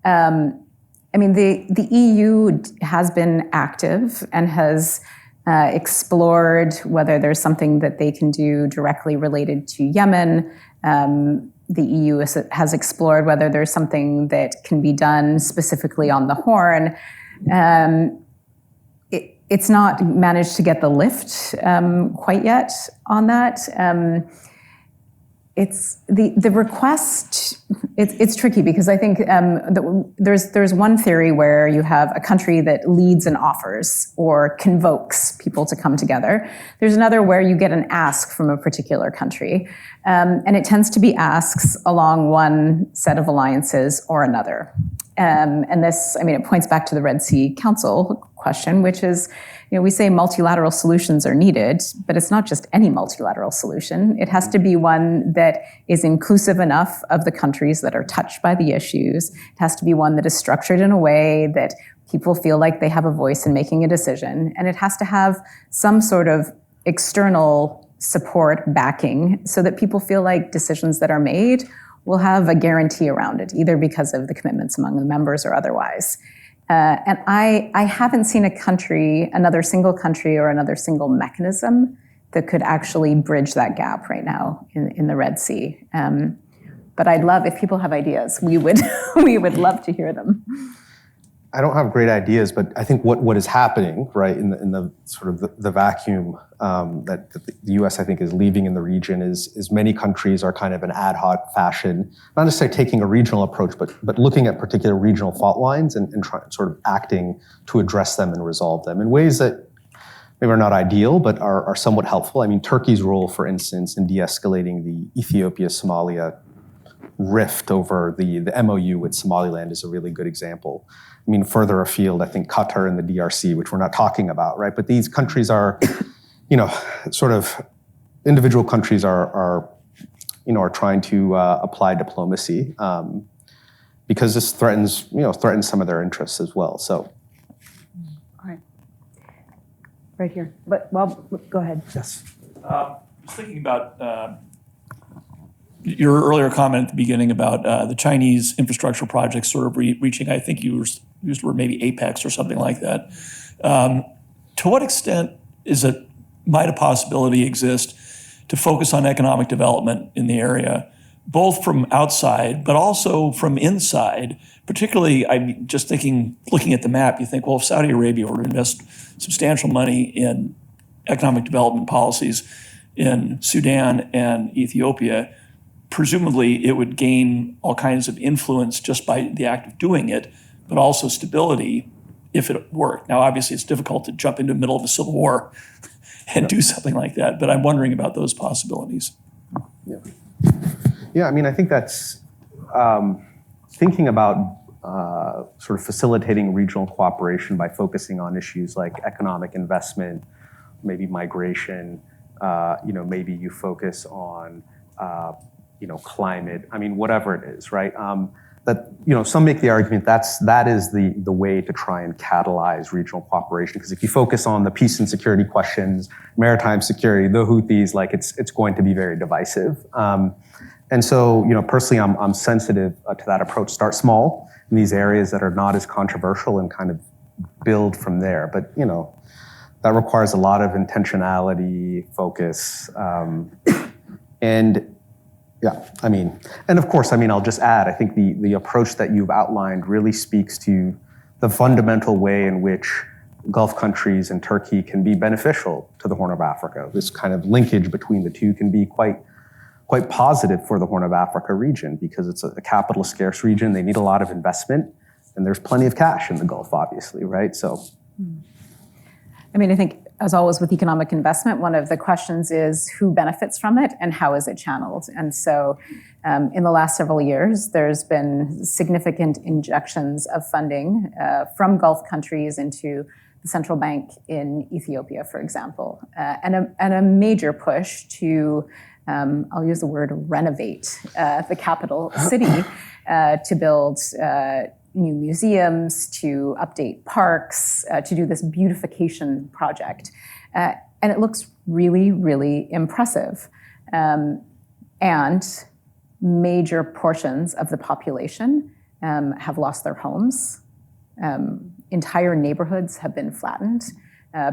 I mean, the EU has been active and has explored whether there's something that they can do directly related to Yemen. The EU has explored whether there's something that can be done specifically on the Horn. It's not managed to get the lift quite yet on that. It's the request. It's tricky because I think there's one theory where you have a country that leads and offers or convokes people to come together. There's another where you get an ask from a particular country, and it tends to be asks along one set of alliances or another. And this, it points back to the Red Sea Council question, which is, we say multilateral solutions are needed, but it's not just any multilateral solution. It has to be one that is inclusive enough of the countries that are touched by the issues. It has to be one that is structured in a way that people feel like they have a voice in making a decision. And it has to have some sort of external support backing so that people feel like decisions that are made will have a guarantee around it, either because of the commitments among the members or otherwise. And I haven't seen another single country or another single mechanism that could actually bridge that gap right now in the Red Sea. But I'd love, if people have ideas, we would love to hear them. I don't have great ideas, but I think what is happening, right, in the sort of the vacuum that the U.S. I think is leaving in the region is many countries are kind of an ad hoc fashion, not necessarily taking a regional approach, but looking at particular regional fault lines and sort of acting to address them and resolve them in ways that maybe are not ideal, but are somewhat helpful. I mean, Turkey's role, for instance, in de-escalating the Ethiopia-Somalia rift over the MOU with Somaliland is a really good example. I mean, further afield, I think Qatar and the DRC, which we're not talking about, right? But these countries are, sort of individual countries are trying to apply diplomacy because this threatens some of their interests as well. So, All right, right here. But go ahead. yes. I was thinking about your earlier comment at the beginning about the Chinese infrastructure projects sort of reaching, I think you used the word maybe apex or something like that. To what extent might a possibility exist to focus on economic development in the area, both from outside, but also from inside? Particularly, I'm just thinking, looking at the map, you think, well, if Saudi Arabia were to invest substantial money in economic development policies in Sudan and Ethiopia, presumably it would gain all kinds of influence just by the act of doing it, but also stability if it worked. Now, obviously, it's difficult to jump into the middle of a civil war and do something like that, but I'm wondering about those possibilities. Yeah, I think that's thinking about sort of facilitating regional cooperation by focusing on issues like economic investment, maybe migration, maybe you focus on climate, whatever it is, right? That, some make the argument that is the way to try and catalyze regional cooperation. Because if you focus on the peace and security questions, maritime security, the Houthis, it's going to be very divisive. And so, personally, I'm sensitive to that approach. Start small in these areas that are not as controversial and kind of build from there. But, that requires a lot of intentionality, focus, and of course, I'll just add, I think the approach that you've outlined really speaks to the fundamental way in which Gulf countries and Turkey can be beneficial to the Horn of Africa. This kind of linkage between the two can be quite positive for the Horn of Africa region because it's a capital scarce region. They need a lot of investment, and there's plenty of cash in the Gulf, obviously, right? So, I think, as always with economic investment, one of the questions is who benefits from it and how is it channeled? And so in the last several years, there's been significant injections of funding from Gulf countries into the central bank in Ethiopia, for example, and a major push to, I'll use the word renovate the capital city to build new museums, to update parks, to do this beautification project. And it looks really, really impressive. And major portions of the population have lost their homes. Entire neighborhoods have been flattened.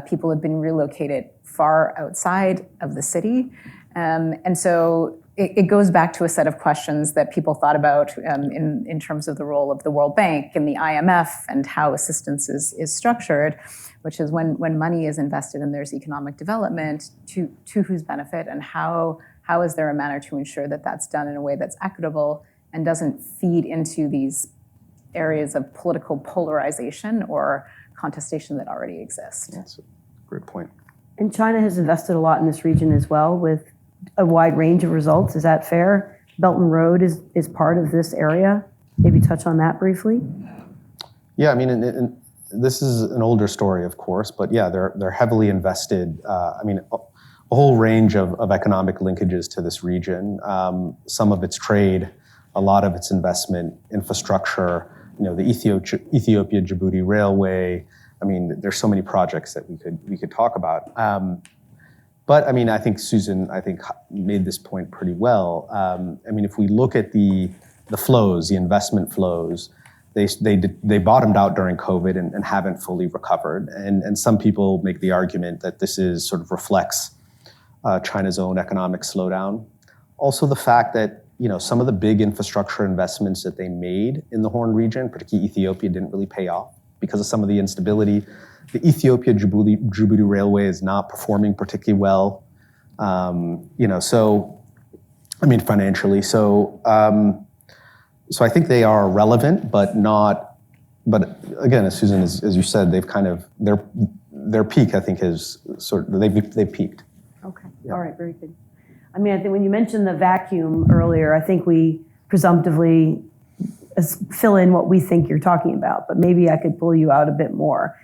People have been relocated far outside of the city. And so it goes back to a set of questions that people thought about in terms of the role of the World Bank and the IMF and how assistance is structured, which is when money is invested and there's economic development, to whose benefit, and how is there a manner to ensure that that's done in a way that's equitable and doesn't feed into these areas of political polarization or contestation that already exist. That's a great point. And China has invested a lot in this region as well with a wide range of results. Is that fair? Belt and Road is part of this area. Maybe touch on that briefly. Yeah, and this is an older story, of course, but yeah, they're heavily invested. A whole range of economic linkages to this region. Some of its trade, a lot of its investment, infrastructure. The Ethiopia-Djibouti Railway. There's so many projects that we could talk about. But I think Susan, made this point pretty well. If we look at the flows, the investment flows, they bottomed out during COVID and haven't fully recovered. And some people make the argument that this is sort of reflects China's own economic slowdown. Also the fact that some of the big infrastructure investments that they made in the Horn region, particularly Ethiopia, didn't really pay off because of some of the instability. The Ethiopia-Djibouti Railway is not performing particularly well, financially. So I think they are relevant, but again, as Susan, as you said, they've kind of, their peak, I think, is they've peaked. Okay, yeah. All right, very good. I think when you mentioned the vacuum earlier, I think we presumptively fill in what we think you're talking about, but maybe I could pull you out a bit more.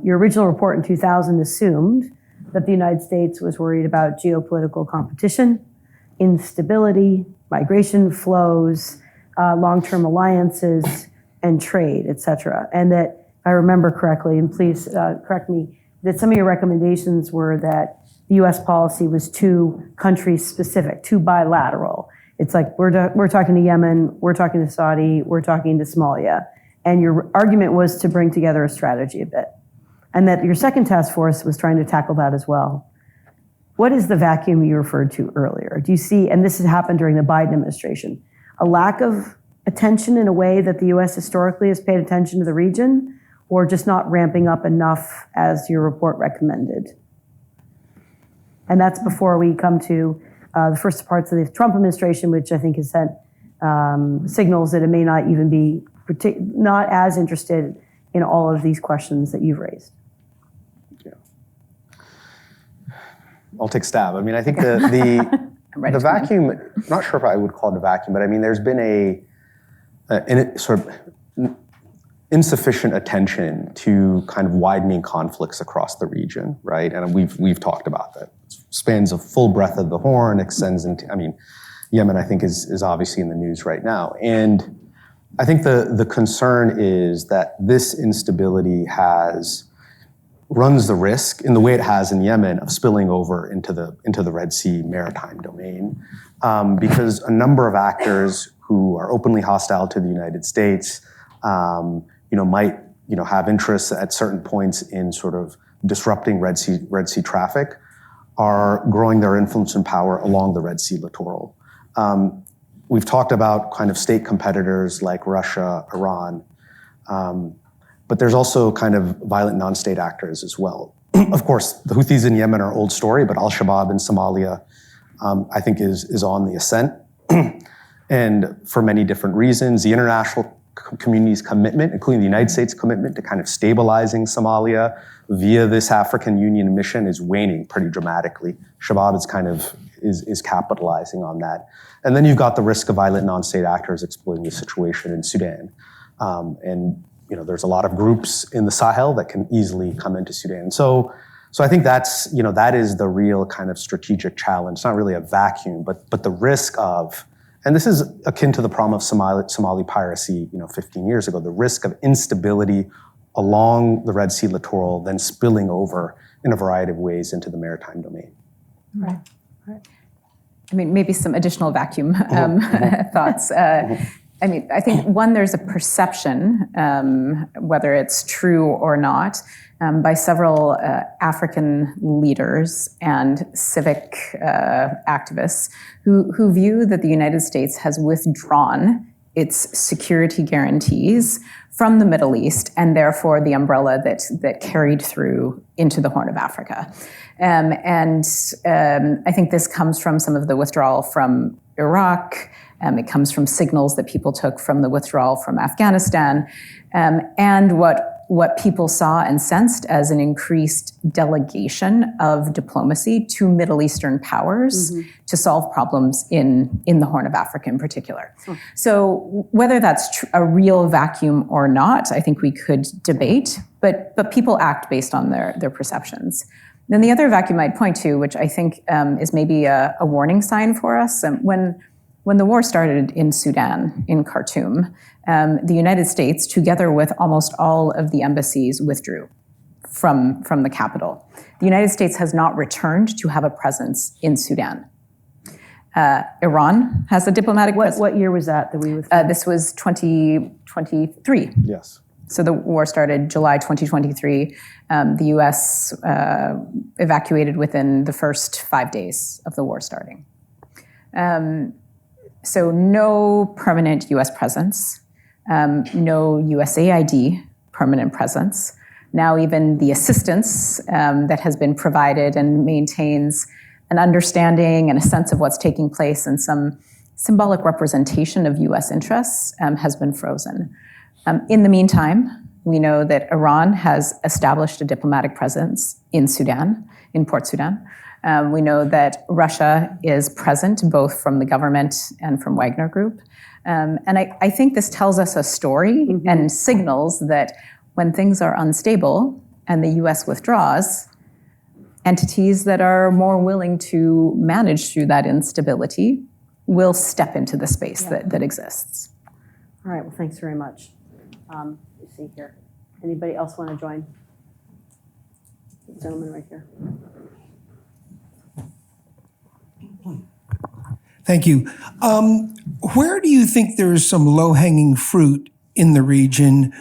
Your original report in 2000 assumed that the United States was worried about geopolitical competition, instability, migration flows, long-term alliances, and trade, et cetera. And that, if I remember correctly, and please correct me, that some of your recommendations were that the U.S. policy was too country-specific, too bilateral. It's like we're talking to Yemen, we're talking to Saudi, we're talking to Somalia. And your argument was to bring together a strategy a bit. And that your second task force was trying to tackle that as well. What is the vacuum you referred to earlier? Do you see, and this has happened during the Biden administration, a lack of attention in a way that the U.S. historically has paid attention to the region, or just not ramping up enough as your report recommended? And that's before we come to the first parts of the Trump administration, which I think has sent signals that it may not even be not as interested in all of these questions that you've raised. Yeah. I'll take a stab. I think the vacuum, I'm not sure if I would call it a vacuum, but there's been a sort of insufficient attention to kind of widening conflicts across the region, right? And we've talked about that. It spans a full breadth of the Horn, extends into, Yemen, I think, is obviously in the news right now. And I think the concern is that this instability runs the risk, in the way it has in Yemen, of spilling over into the Red Sea maritime domain, because a number of actors who are openly hostile to the United States, might have interests at certain points in sort of disrupting Red Sea traffic, are growing their influence and power along the Red Sea littoral. We've talked about kind of state competitors like Russia, Iran, but there's also kind of violent non-state actors as well. Of course, the Houthis in Yemen are old story, but Al-Shabaab in Somalia, I think, is on the ascent, and for many different reasons. The international community's commitment, including the United States' commitment to kind of stabilizing Somalia via this African Union mission, is waning pretty dramatically. Shabaab is capitalizing on that. And then you've got the risk of violent non-state actors exploiting the situation in Sudan. There's a lot of groups in the Sahel that can easily come into Sudan. So I think that is the real kind of strategic challenge. It's not really a vacuum, but the risk of, and this is akin to the problem of Somali piracy, 15 years ago, the risk of instability along the Red Sea littoral, then spilling over in a variety of ways into the maritime domain. Right. I mean, maybe some additional vacuum thoughts. I think, one, there's a perception, whether it's true or not, by several African leaders and civic activists who view that the United States has withdrawn its security guarantees from the Middle East, and therefore the umbrella that carried through into the Horn of Africa. I think this comes from some of the withdrawal from Iraq. It comes from signals that people took from the withdrawal from Afghanistan, and what people saw and sensed as an increased delegation of diplomacy to Middle Eastern powers to solve problems in the Horn of Africa in particular. So whether that's a real vacuum or not, I think we could debate, but people act based on their perceptions. Then the other vacuum I'd point to, which I think is maybe a warning sign for us, when the war started in Sudan, in Khartoum, the United States, together with almost all of the embassies, withdrew from the capital. The United States has not returned to have a presence in Sudan. Iran has a diplomatic presence. What year was that we withdrew? This was 2023. Yes. So the war started July 2023. The U.S. Evacuated within the first 5 days of the war starting. So no permanent U.S. presence, no USAID permanent presence. Now even the assistance that has been provided and maintains an understanding and a sense of what's taking place and some symbolic representation of U.S. interests has been frozen. In the meantime, we know that Iran has established a diplomatic presence in Sudan, in Port Sudan. We know that Russia is present, both from the government and from Wagner Group. And I think this tells us a story and signals that when things are unstable and the U.S. withdraws, entities that are more willing to manage through that instability will step into the space that exists. All right, well, thanks very much. Let's see here. Anybody else want to join? The gentleman right here. Thank you. Where do you think there's some low-hanging fruit in the region?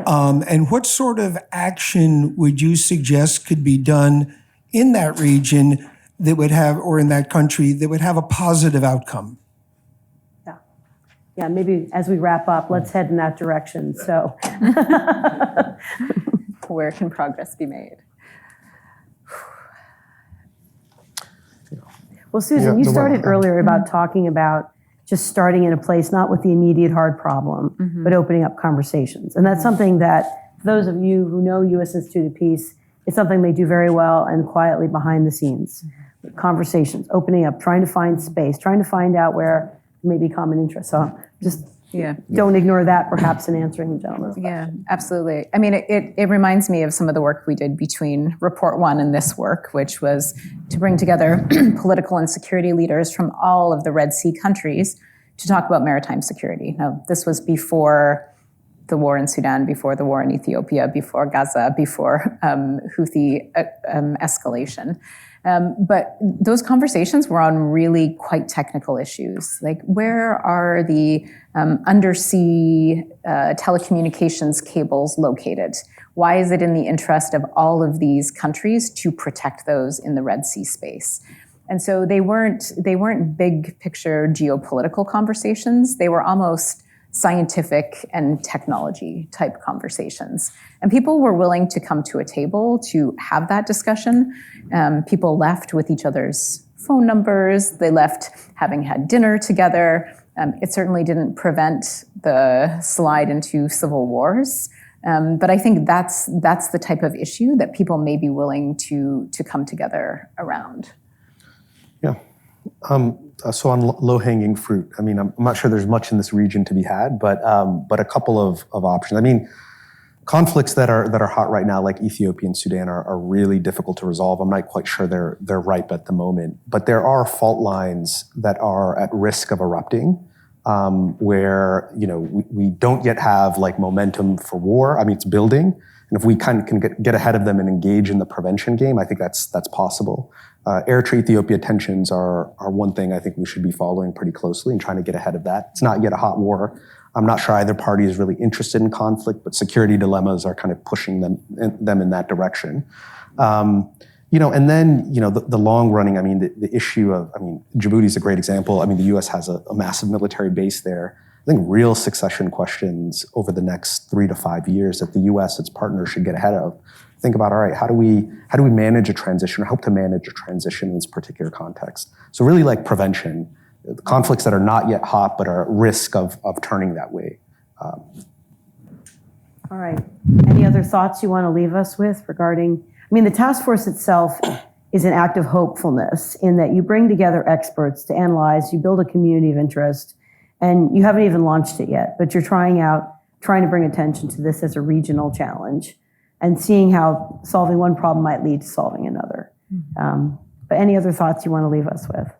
And what sort of action would you suggest could be done in that region that would have, or in that country, that would have a positive outcome? Yeah, maybe as we wrap up, let's head in that direction. So, Where can progress be made? well, Susan, you started earlier about talking about just starting in a place, not with the immediate hard problem, but opening up conversations. And that's something that those of you who know U.S. Institute of Peace, it's something they do very well and quietly behind the scenes. Conversations, opening up, trying to find space, trying to find out where maybe common interests. So just Yeah. don't ignore that perhaps in answering the gentleman's question. Yeah, absolutely. I mean, it reminds me of some of the work we did between Report 1 and this work, which was to bring together political and security leaders from all of the Red Sea countries to talk about maritime security. Now, this was before the war in Sudan, before the war in Ethiopia, before Gaza, before Houthi escalation. But those conversations were on really quite technical issues, like where are the undersea telecommunications cables located? Why is it in the interest of all of these countries to protect those in the Red Sea space? And so they weren't big picture geopolitical conversations. They were almost scientific and technology type conversations. And people were willing to come to a table to have that discussion. People left with each other's phone numbers. They left having had dinner together. It certainly didn't prevent the slide into civil wars. But I think that's the type of issue that people may be willing to come together around. Yeah. So on low-hanging fruit, I mean, I'm not sure there's much in this region to be had, but a couple of options. I mean, conflicts that are hot right now, like Ethiopia and Sudan, are really difficult to resolve. I'm not quite sure they're ripe at the moment, but there are fault lines that are at risk of erupting, where we don't yet have like momentum for war. I mean, it's building, and if we kind of can get ahead of them and engage in the prevention game, I think that's possible. Eritrea-Ethiopia tensions are one thing I think we should be following pretty closely and trying to get ahead of that. It's not yet a hot war. I'm not sure either party is really interested in conflict, but security dilemmas are kind of pushing them in that direction. And then, the long running, I mean, the issue of, Djibouti is a great example. I mean, the U.S. has a massive military base there. I think real succession questions over the next 3 to 5 years that the U.S., its partners, should get ahead of. Think about, all right, how do we manage a transition or help to manage a transition in this particular context? So really like prevention, conflicts that are not yet hot but are at risk of turning that way. All right. Any other thoughts you want to leave us with regarding, the task force itself is an act of hopefulness in that you bring together experts to analyze, you build a community of interest, and you haven't even launched it yet, but you're trying to bring attention to this as a regional challenge and seeing how solving one problem might lead to solving another. But any other thoughts you want to leave us with?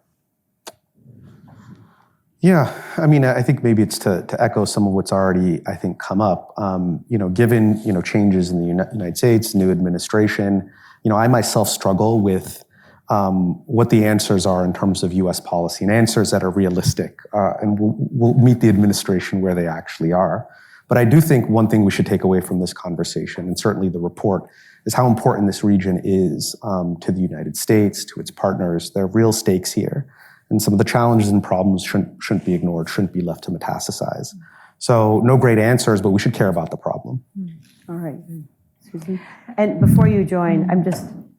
Yeah, I think maybe it's to echo some of what's already, I think, come up. Given, changes in the United States, new administration, I myself struggle with what the answers are in terms of U.S. policy and answers that are realistic and will meet the administration where they actually are. But I do think one thing we should take away from this conversation, and certainly the report, is how important this region is to the United States, to its partners. There are real stakes here. And some of the challenges and problems shouldn't be ignored, shouldn't be left to metastasize. So no great answers, but we should care about the problem. All right. Susan? And before you join,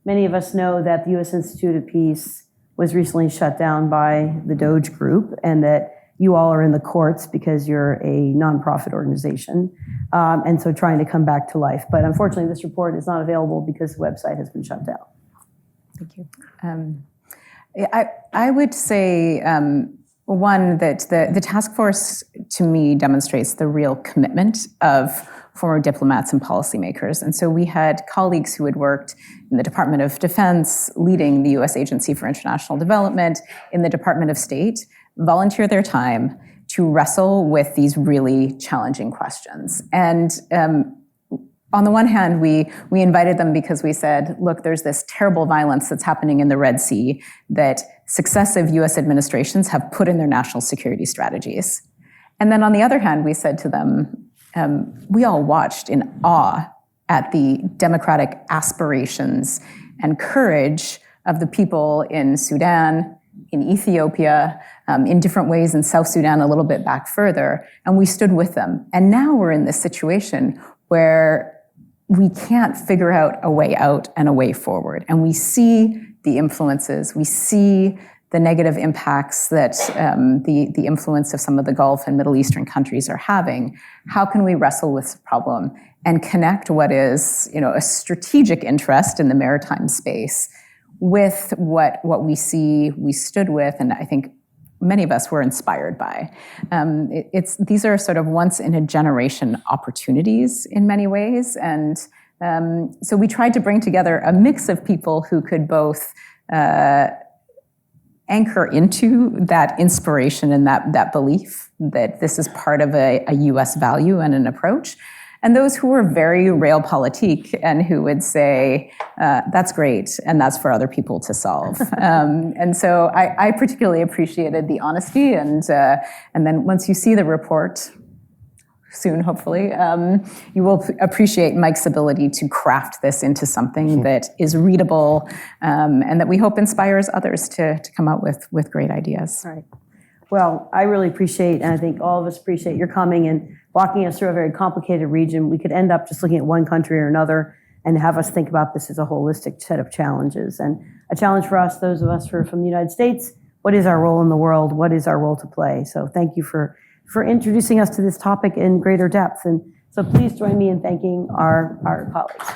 many of us know that the U.S. Institute of Peace was recently shut down by the Doge Group, and that you all are in the courts because you're a nonprofit organization, and so trying to come back to life. But unfortunately, this report is not available because the website has been shut down. Thank you. I would say, one, that the task force, to me, demonstrates the real commitment of former diplomats and policymakers. And so we had colleagues who had worked in the Department of Defense, leading the U.S. Agency for International Development, in the Department of State, volunteer their time to wrestle with these really challenging questions. And on the one hand, we invited them because we said, look, there's this terrible violence that's happening in the Red Sea that successive U.S. administrations have put in their national security strategies. And then on the other hand, we said to them, we all watched in awe at the democratic aspirations and courage of the people in Sudan, in Ethiopia, in different ways in South Sudan, a little bit back further, and we stood with them. And now we're in this situation where we can't figure out a way out and a way forward. And we see the influences, we see the negative impacts that the influence of some of the Gulf and Middle Eastern countries are having. How can we wrestle with the problem and connect what is, a strategic interest in the maritime space with what we see we stood with, and I think many of us were inspired by. These are sort of once in a generation opportunities in many ways. And so we tried to bring together a mix of people who could both anchor into that inspiration and that belief that this is part of a US value and an approach, and those who were very realpolitik and who would say, that's great, and that's for other people to solve. And so I particularly appreciated the honesty, and then once you see the report, soon, hopefully, you will appreciate Mike's ability to craft this into something that is readable, and that we hope inspires others to come out with great ideas. Right. Well, I really appreciate, and I think all of us appreciate your coming and walking us through a very complicated region. We could end up just looking at one country or another and have us think about this as a holistic set of challenges. And a challenge for us, those of us who are from the United States, what is our role in the world? What is our role to play? So thank you for introducing us to this topic in greater depth. And so please join me in thanking our colleagues.